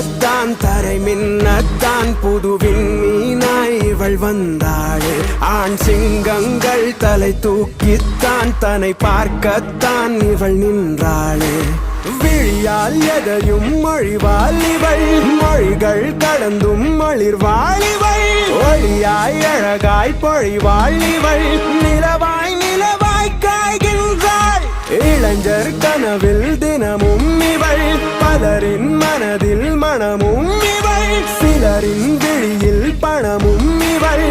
மின்னத்தான் தரை மின்னத்தான் புதுவின் மீனாய் இவள் வந்தாளே. ஆண் சிங்கங்கள் தலை தூக்கித்தான் தன்னை பார்க்கத்தான் இவள் நின்றாளே. விழியால் எதையும் மொழிவாள் இவள், மொழிகள் கடந்தும் மொழிர்வாள் இவள். ஒளியாய் அழகாய் பொழிவாள் இவள், நிலவாய் நிலவாய் காய்கின்றாள். இளைஞர் கனவில் தினமும் இவள், பலரின் மனதில் மனமும் இவள். சிலரின் விழியில் பணமும் இவள்,